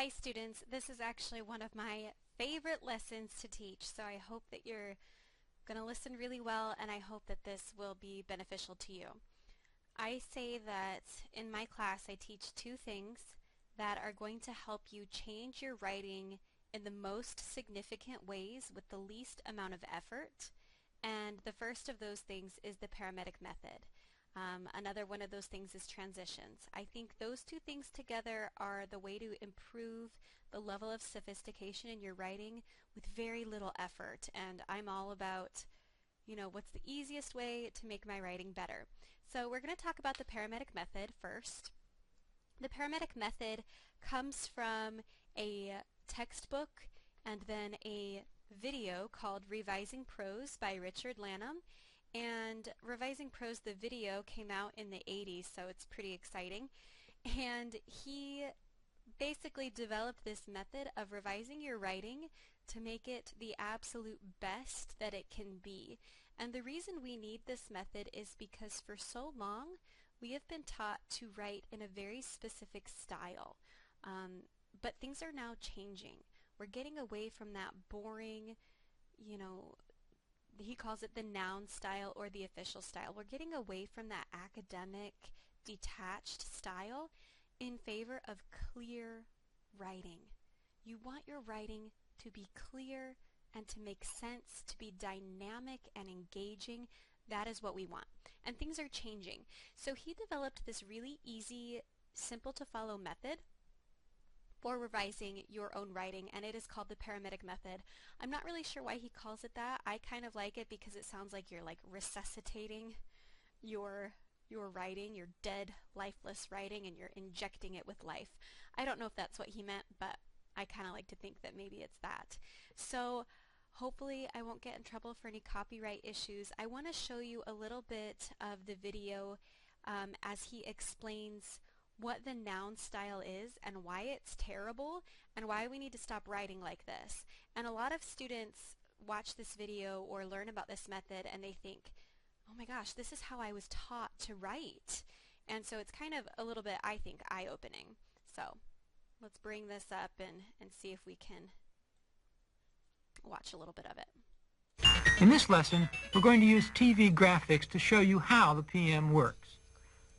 Hi students, this is actually one of my favorite lessons to teach, so I hope that you're going to listen really well and I hope that this will be beneficial to you. I say that in my class I teach two things that are going to help you change your writing in the most significant ways with the least amount of effort, and the first of those things is the Paramedic Method. Another one of those things is transitions. I think those two things together are the way to improve the level of sophistication in your writing with very little effort. And I'm all about, what's the easiest way to make my writing better. So we're going to talk about the Paramedic Method first. The Paramedic Method comes from a textbook and then a video called Revising Prose by Richard Lanham. And Revising Prose, the video, came out in the 80s, so it's pretty exciting. And he basically developed this method of revising your writing to make it the absolute best that it can be. And the reason we need this method is because for so long we have been taught to write in a very specific style. But things are now changing. We're getting away from that boring, he calls it the noun style or the official style. We're getting away from that academic, detached style in favor of clear writing. You want your writing to be clear and to make sense, to be dynamic and engaging. That is what we want. And things are changing. So he developed this really easy, simple to follow method for revising your own writing, and it is called the Paramedic Method. I'm not really sure why he calls it that. I kind of like it because it sounds like you're like resuscitating your writing, your dead, lifeless writing, and you're injecting it with life. I don't know if that's what he meant, but I kind of like to think that maybe it's that. So hopefully I won't get in trouble for any copyright issues. I want to show you a little bit of the video as he explains what the noun style is and why it's terrible and why we need to stop writing like this. And a lot of students watch this video or learn about this method and they think, oh my gosh, this is how I was taught to write. And so it's kind of a little bit, I think, eye-opening. So let's bring this up and see if we can watch a little bit of it. In this lesson, we're going to use TV graphics to show you how the PM works.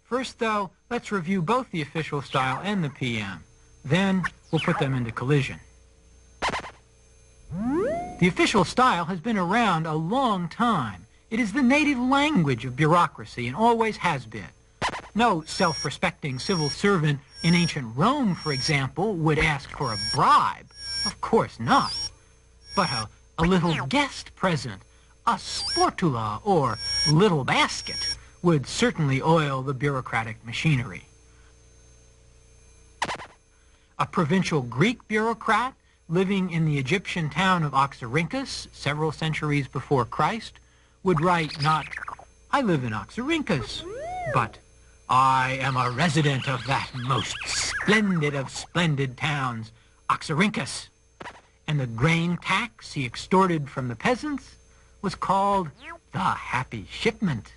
First, though, let's review both the official style and the PM. Then, we'll put them into collision. The official style has been around a long time. It is the native language of bureaucracy and always has been. No self-respecting civil servant in ancient Rome, for example, would ask for a bribe. Of course not. But a little guest present, a sportula or little basket, would certainly oil the bureaucratic machinery. A provincial Greek bureaucrat living in the Egyptian town of Oxyrhynchus several centuries before Christ would write not, "I live in Oxyrhynchus," but, "I am a resident of that most splendid of splendid towns, Oxyrhynchus." And the grain tax he extorted from the peasants was called the Happy Shipment.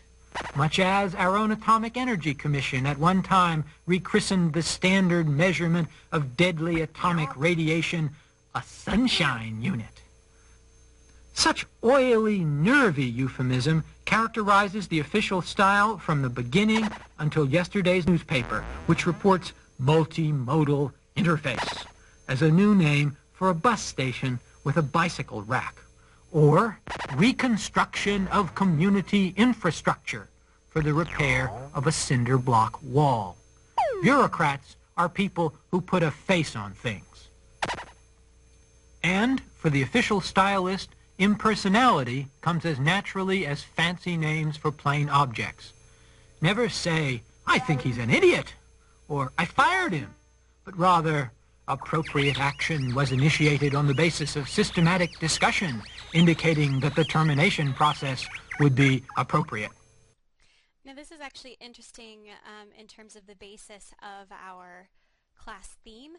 Much as our own Atomic Energy Commission at one time rechristened the standard measurement of deadly atomic radiation a sunshine unit. Such oily, nervy euphemism characterizes the official style from the beginning until yesterday's newspaper, which reports multimodal interface as a new name for a bus station with a bicycle rack, or reconstruction of community infrastructure for the repair of a cinder block wall. Bureaucrats are people who put a face on things. And for the official stylist, impersonality comes as naturally as fancy names for plain objects. Never say, "I think he's an idiot," or "I fired him," but rather, appropriate action was initiated on the basis of systematic discussion, indicating that the termination process would be appropriate. Now this is actually interesting in terms of the basis of our class theme,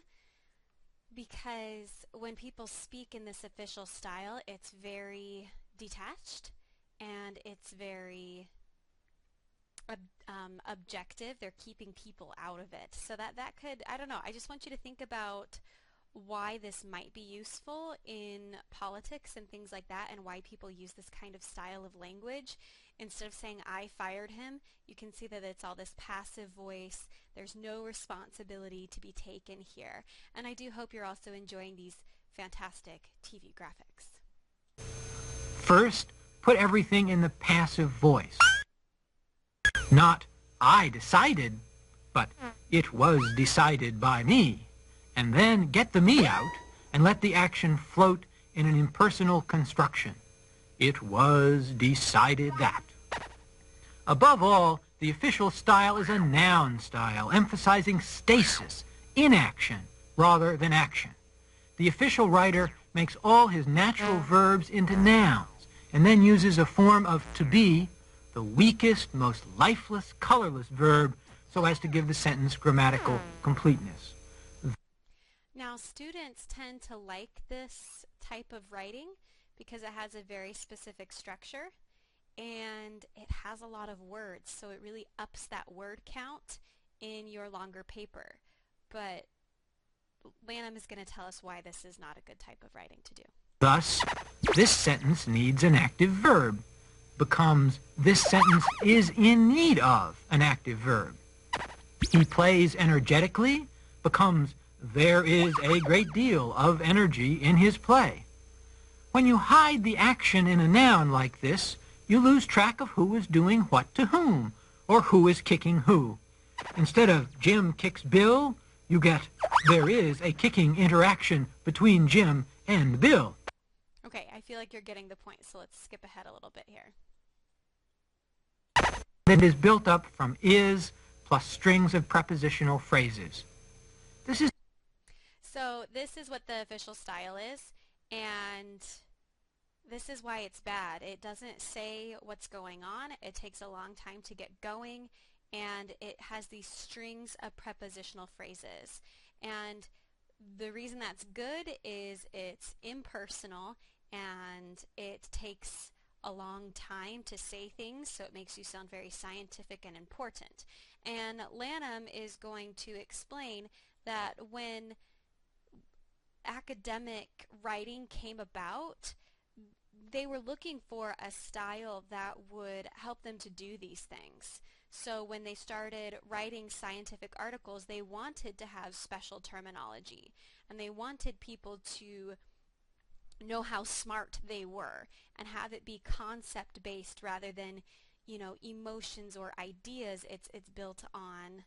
because when people speak in this official style, it's very detached and it's very objective. They're keeping people out of it. So that could, I don't know, I just want you to think about why this might be useful in politics and things like that, and why people use this kind of style of language. Instead of saying I fired him, you can see that it's all this passive voice. There's no responsibility to be taken here. And I do hope you're also enjoying these fantastic TV graphics. First, put everything in the passive voice. Not I decided, but it was decided by me. And then get the me out and let the action float in an impersonal construction. It was decided that. Above all, the official style is a noun style, emphasizing stasis, inaction, rather than action. The official writer makes all his natural verbs into nouns, and then uses a form of to be, the weakest, most lifeless, colorless verb, so as to give the sentence grammatical completeness. Now, students tend to like this type of writing because it has a very specific structure and it has a lot of words, so it really ups that word count in your longer paper. But Lanham is going to tell us why this is not a good type of writing to do. Thus, this sentence needs an active verb. Becomes, this sentence is in need of an active verb. He plays energetically becomes, there is a great deal of energy in his play. When you hide the action in a noun like this, you lose track of who is doing what to whom, or who is kicking who. Instead of Jim kicks Bill, you get, there is a kicking interaction between Jim and Bill. Okay, I feel like you're getting the point, so let's skip ahead a little bit here. That is built up from is plus strings of prepositional phrases. So this is what the official style is, and this is why it's bad. It doesn't say what's going on. It takes a long time to get going, and it has these strings of prepositional phrases. And the reason that's good is it's impersonal, and it takes a long time to say things, so it makes you sound very scientific and important. And Lanham is going to explain that when academic writing came about, they were looking for a style that would help them to do these things. So when they started writing scientific articles, they wanted to have special terminology, and they wanted people to know how smart they were and have it be concept based rather than, emotions or ideas. It's built on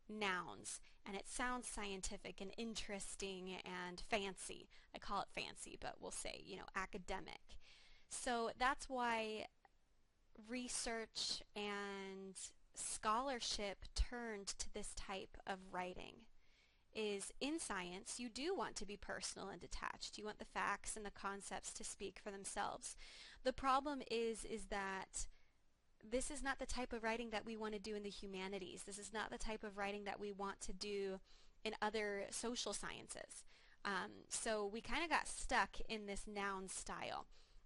nouns, and it sounds scientific and interesting and fancy. I call it fancy, but we'll say, academic. So that's why research and scholarship turned to this type of writing. Is in science, you do want to be personal and detached. You want the facts and the concepts to speak for themselves. The problem is that this is not the type of writing that we want to do in the humanities. This is not the type of writing that we want to do in other social sciences. So we kind of got stuck in this noun style.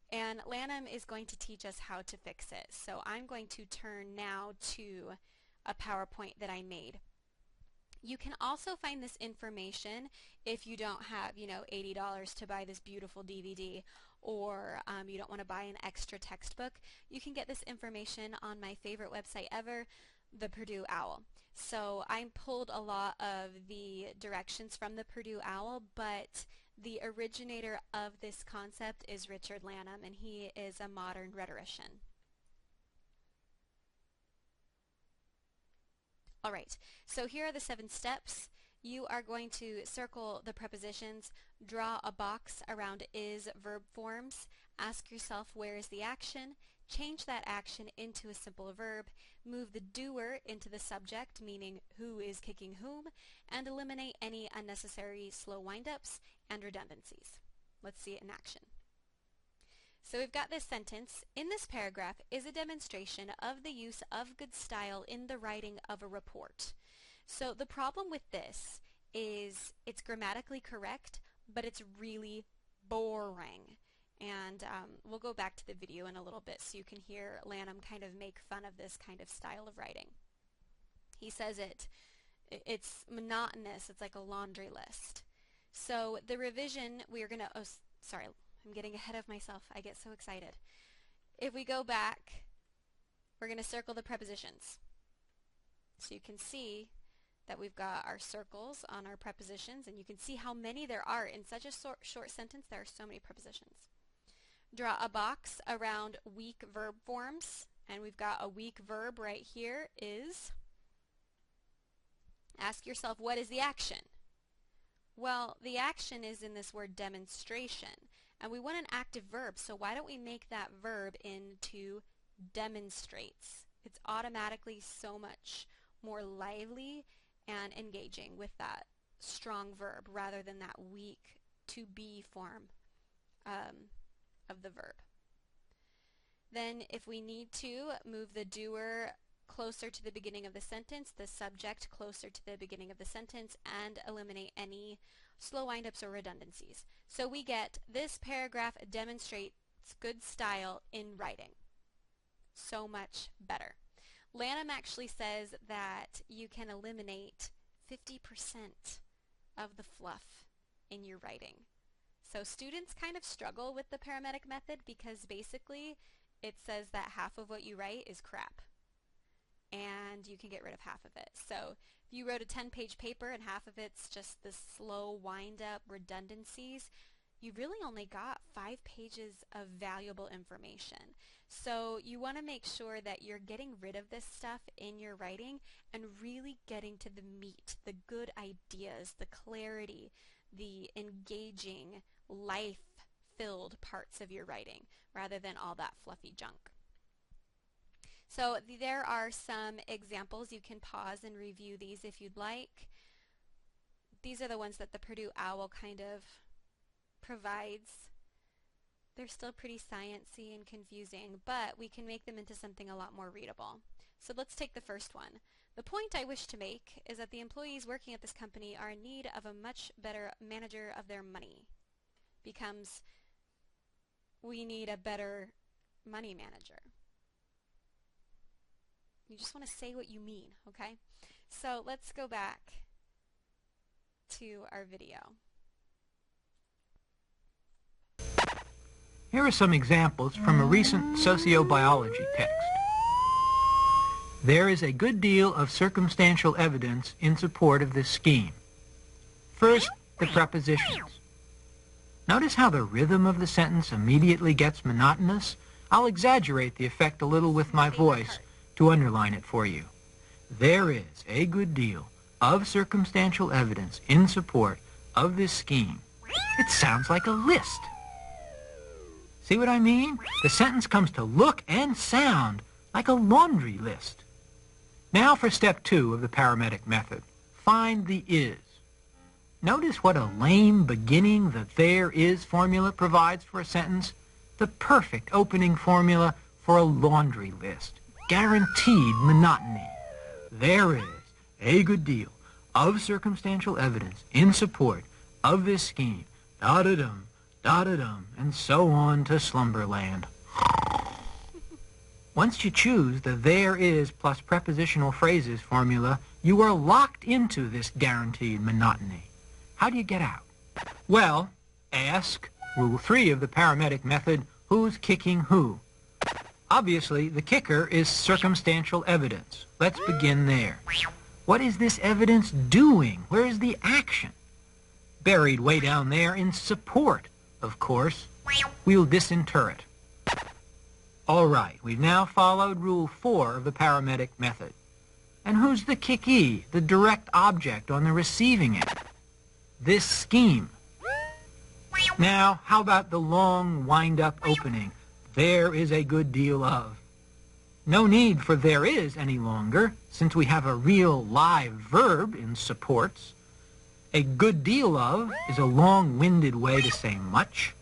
And Lanham is going to teach us how to fix it. So I'm going to turn now to a PowerPoint that I made. You can also find this information if you don't have, $80 to buy this beautiful DVD, or you don't want to buy an extra textbook. You can get this information on my favorite website ever, the Purdue Owl. So I pulled a lot of the directions from the Purdue Owl, but the originator of this concept is Richard Lanham, and he is a modern rhetorician. All right, so here are the 7 steps. You are going to circle the prepositions, draw a box around is verb forms, ask yourself where is the action, change that action into a simple verb, move the doer into the subject, meaning who is kicking whom, and eliminate any unnecessary slow windups and redundancies. Let's see it in action. So we've got this sentence. In this paragraph is a demonstration of the use of good style in the writing of a report. So the problem with this is it's grammatically correct, but it's really boring. And we'll go back to the video in a little bit so you can hear Lanham kind of make fun of this kind of style of writing. He says it's monotonous. It's like a laundry list. So the revision, we're going to, oh, sorry, I'm getting ahead of myself. I get so excited. If we go back, we're going to circle the prepositions. So you can see that we've got our circles on our prepositions, and you can see how many there are. In such a short sentence, there are so many prepositions. Draw a box around weak verb forms, and we've got a weak verb right here is. Ask yourself, what is the action? Well, the action is in this word demonstration, and we want an active verb, so why don't we make that verb into demonstrates? It's automatically so much more lively and engaging with that strong verb rather than that weak to be form of the verb. Then if we need to, move the doer closer to the beginning of the sentence, the subject closer to the beginning of the sentence, and eliminate any slow windups or redundancies. So we get, this paragraph demonstrates good style in writing. So much better. Lanham actually says that you can eliminate 50% of the fluff in your writing. So students kind of struggle with the Paramedic method because basically it says that half of what you write is crap, and you can get rid of half of it. So if you wrote a 10-page paper and half of it's just the slow wind-up redundancies, you really only got 5 pages of valuable information. So you want to make sure that you're getting rid of this stuff in your writing and really getting to the meat, the good ideas, the clarity, the engaging, life-filled parts of your writing, rather than all that fluffy junk. So there are some examples. You can pause and review these if you'd like. These are the ones that the Purdue Owl kind of provides. They're still pretty sciencey and confusing, but we can make them into something a lot more readable. So let's take the first one. The point I wish to make is that the employees working at this company are in need of a much better manager of their money. Becomes, we need a better money manager. You just want to say what you mean, okay? So let's go back to our video. Here are some examples from a recent sociobiology text. There is a good deal of circumstantial evidence in support of this scheme. First, the prepositions. Notice how the rhythm of the sentence immediately gets monotonous? I'll exaggerate the effect a little with my voice to underline it for you. There is a good deal of circumstantial evidence in support of this scheme. It sounds like a list. See what I mean? The sentence comes to look and sound like a laundry list. Now for step 2 of the Paramedic method. Find the is. Notice what a lame beginning the there is formula provides for a sentence. The perfect opening formula for a laundry list. Guaranteed monotony. There is a good deal of circumstantial evidence in support of this scheme. Da-da-dum, da-da-dum, and so on to slumberland. Once you choose the there is plus prepositional phrases formula, you are locked into this guaranteed monotony. How do you get out? Well, ask, rule 3 of the Paramedic method, who's kicking who? Obviously, the kicker is circumstantial evidence. Let's begin there. What is this evidence doing? Where is the action? Buried way down there in support, of course. We'll disinter it. All right, we've now followed rule 4 of the Paramedic method. And who's the kickee, the direct object on the receiving end? This scheme. Now, how about the long wind-up opening? There is a good deal of. No need for there is any longer, since we have a real live verb in supports. A good deal of is a long-winded way to say much.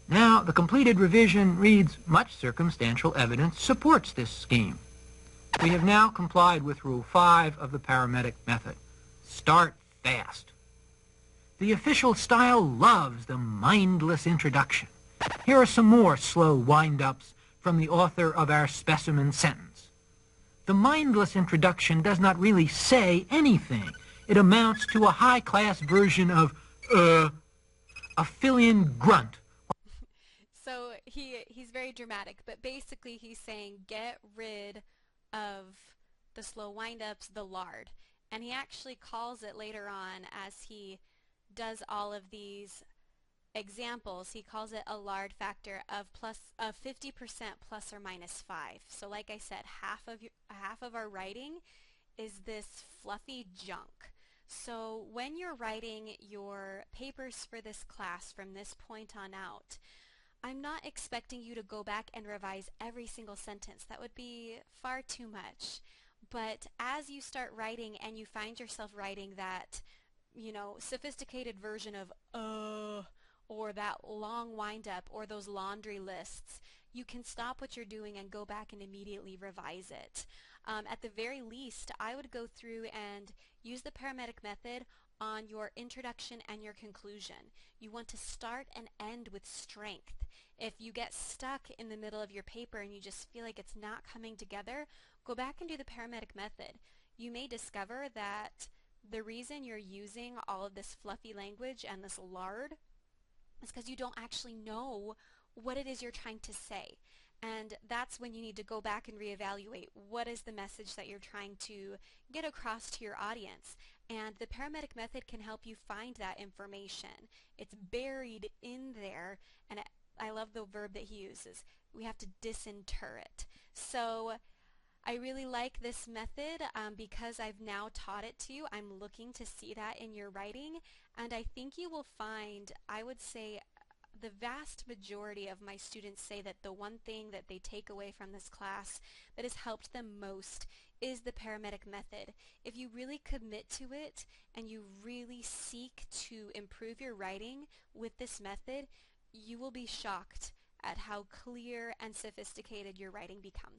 Now, the completed revision reads, much circumstantial evidence supports this scheme. We have now complied with Rule 5 of the Paramedic method. Start fast. The official style loves the mindless introduction. Here are some more slow wind-ups from the author of our specimen sentence. The mindless introduction does not really say anything. It amounts to a high-class version of uh, a fill-in grunt. So he's very dramatic, but basically he's saying get rid of the slow windups, the lard. And he actually calls it later on as he does all of these examples, he calls it a lard factor of 50% plus or minus 5. So like I said, half of our writing is this fluffy junk. So when you're writing your papers for this class from this point on out, I'm not expecting you to go back and revise every single sentence. That would be far too much. But as you start writing and you find yourself writing that, sophisticated version of or that long wind-up or those laundry lists, you can stop what you're doing and go back and immediately revise it. At the very least, I would go through and use the paramedic method on your introduction and your conclusion. You want to start and end with strength. If you get stuck in the middle of your paper and you just feel like it's not coming together, go back and do the paramedic method. You may discover that the reason you're using all of this fluffy language and this lard is because you don't actually know what it is you're trying to say. And that's when you need to go back and reevaluate what is the message that you're trying to get across to your audience. And the paramedic method can help you find that information. It's buried in there, and I love the verb that he uses. We have to disinter it. So I really like this method because I've now taught it to you. I'm looking to see that in your writing, and I think you will find, I would say, the vast majority of my students say that the one thing that they take away from this class that has helped them most is the paramedic method. If you really commit to it and you really seek to improve your writing with this method, you will be shocked at how clear and sophisticated your writing becomes.